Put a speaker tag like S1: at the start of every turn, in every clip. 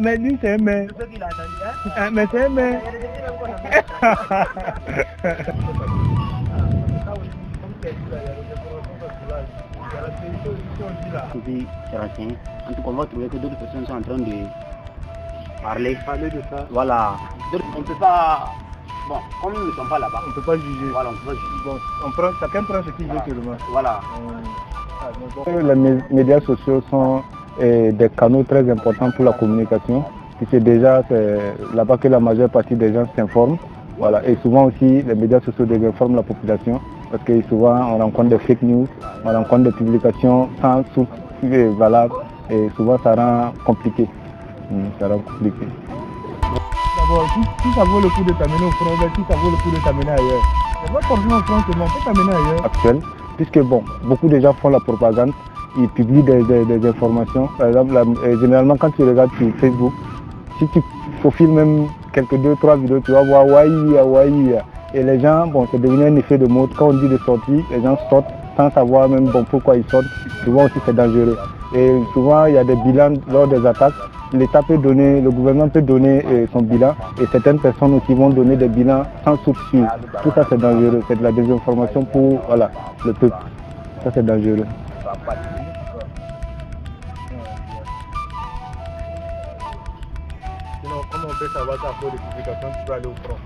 S1: Mais lui, c'est un mais. Mais c'est un mais.
S2: En tout cas, on va trouver que d'autres personnes sont en train de parler de ça. Voilà. On ne peut pas. Bon, comme nous ne sommes pas là-bas,
S1: on ne peut pas juger.
S2: Voilà, on peut pas juger.
S1: Bon, chacun prend ce qu'il veut seulement.
S2: Voilà.
S1: Les médias sociaux sont des canaux très importants pour la communication. C'est déjà là-bas que la majeure partie des gens s'informent. Voilà. Et souvent aussi, les médias sociaux désinforment la population parce que souvent on rencontre des fake news, on rencontre des publications sans source valable et souvent ça rend compliqué. D'abord, si ça vaut le coup de t'amener au front, si ça vaut le coup de t'amener ailleurs, c'est pas forcément au front seulement, on peut t'amener ailleurs. Actuel, puisque bon, beaucoup de gens font la propagande, ils publient des informations. Par exemple, généralement quand tu regardes sur Facebook, si tu faufiles même quelques 2-3 vidéos, tu vas voir Hawaii. Et les gens, bon, c'est devenu un effet de mode. Quand on dit de sortir, les gens sortent sans savoir même pourquoi ils sortent. Souvent aussi c'est dangereux. Et souvent il y a des bilans lors des attaques. L'État peut donner, le gouvernement peut donner son bilan et certaines personnes aussi vont donner des bilans sans source sûre. Tout ça c'est dangereux, c'est de la désinformation pour le peuple. Ça c'est dangereux. Sinon, comment on peut savoir ça pour des publications, tu peux aller au front.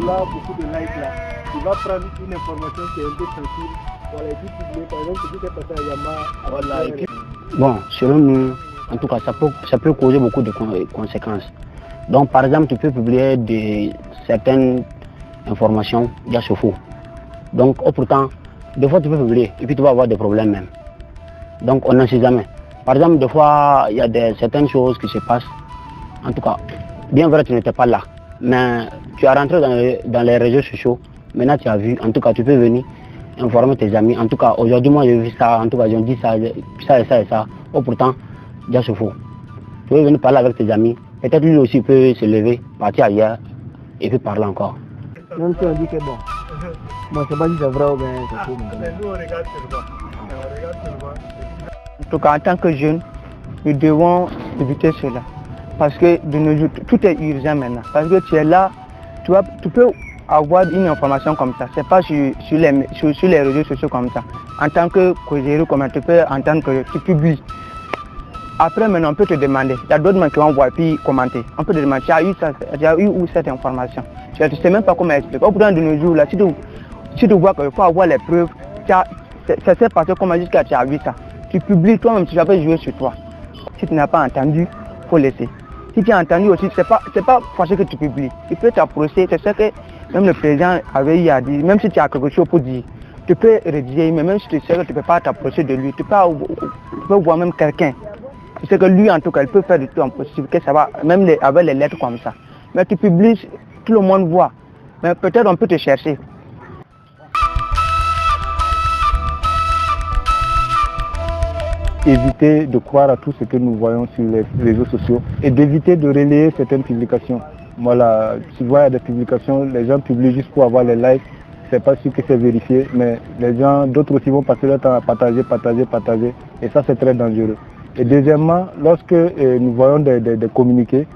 S1: Là, beaucoup de likes là. Tu vas prendre une information qui est un peu sensible. Voilà, et puis publier, par exemple, ce qui s'est passé à Yama. Voilà, et puis...
S2: Bon, selon nous, en tout cas, ça peut causer beaucoup de conséquences. Donc, par exemple, tu peux publier certaines informations via ce faux. Donc, pourtant, des fois, tu peux publier et puis tu vas avoir des problèmes même. Donc, on n'en sait jamais. Par exemple, des fois, il y a certaines choses qui se passent. En tout cas, bien vrai, tu n'étais pas là. Mais tu as rentré dans les réseaux sociaux. Maintenant, tu as vu. En tout cas, tu peux venir informer tes amis. En tout cas, aujourd'hui, moi, j'ai vu ça. En tout cas, j'ai dit ça et ça et ça. Pourtant, déjà c'est faux. Tu peux venir parler avec tes amis. Peut-être lui aussi peut se lever, partir ailleurs et puis parler encore.
S3: Même si on dit que bon, moi je ne sais pas si c'est vrai ou bien c'est faux.
S1: Mais nous on regarde seulement.
S3: En tout cas, en tant que jeunes, nous devons éviter cela. Parce que de nos jours, tout est urgent maintenant. Parce que tu es là, tu peux avoir une information comme ça. C'est pas sur les réseaux sociaux comme ça. En tant que causeur, comment tu peux entendre que tu publies. Après, maintenant, on peut te demander. Il y a d'autres gens qui vont voir puis commenter. On peut te demander, tu as eu où cette information? Tu ne sais même pas comment expliquer. Au bout de nos jours, là, si tu vois qu'il faut avoir les preuves, ça s'est passé comment jusqu'à tu as vu ça. Tu publies toi-même, tu vas jouer sur toi. Si tu n'as pas entendu, il faut laisser. Si tu as entendu aussi, c'est pas forcément que tu publies. Il peut t'approcher, c'est ce que même le président avait eu à dire, même si tu as quelque chose pour dire. Tu peux rédiger, mais même si tu sais que tu ne peux pas t'approcher de lui, tu peux voir même quelqu'un. Tu sais que lui, en tout cas, il peut faire du tout impossible, que ça va, même avec les lettres comme ça. Mais tu publies, tout le monde voit. Mais peut-être on peut te chercher.
S1: Éviter de croire à tout ce que nous voyons sur les réseaux sociaux et d'éviter de relayer certaines publications. Voilà, souvent il y a des publications, les gens publient juste pour avoir les likes, c'est pas sûr que c'est vérifié, mais les gens, d'autres aussi vont passer leur temps à partager, et ça c'est très dangereux. Et deuxièmement, lorsque nous voyons des communiqués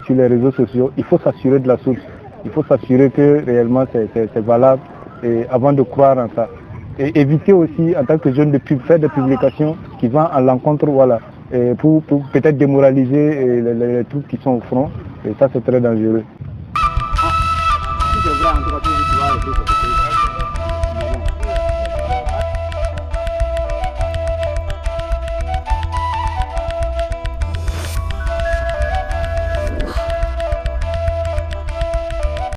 S1: sur les réseaux sociaux, il faut s'assurer de la source, il faut s'assurer que réellement c'est valable avant de croire en ça. Et éviter aussi, en tant que jeune, de faire des publications qui vont à l'encontre, voilà, pour peut-être démoraliser les troupes qui sont au front. Et ça, c'est très dangereux.
S2: Si c'est vrai, en tout cas, tu vas arrêter.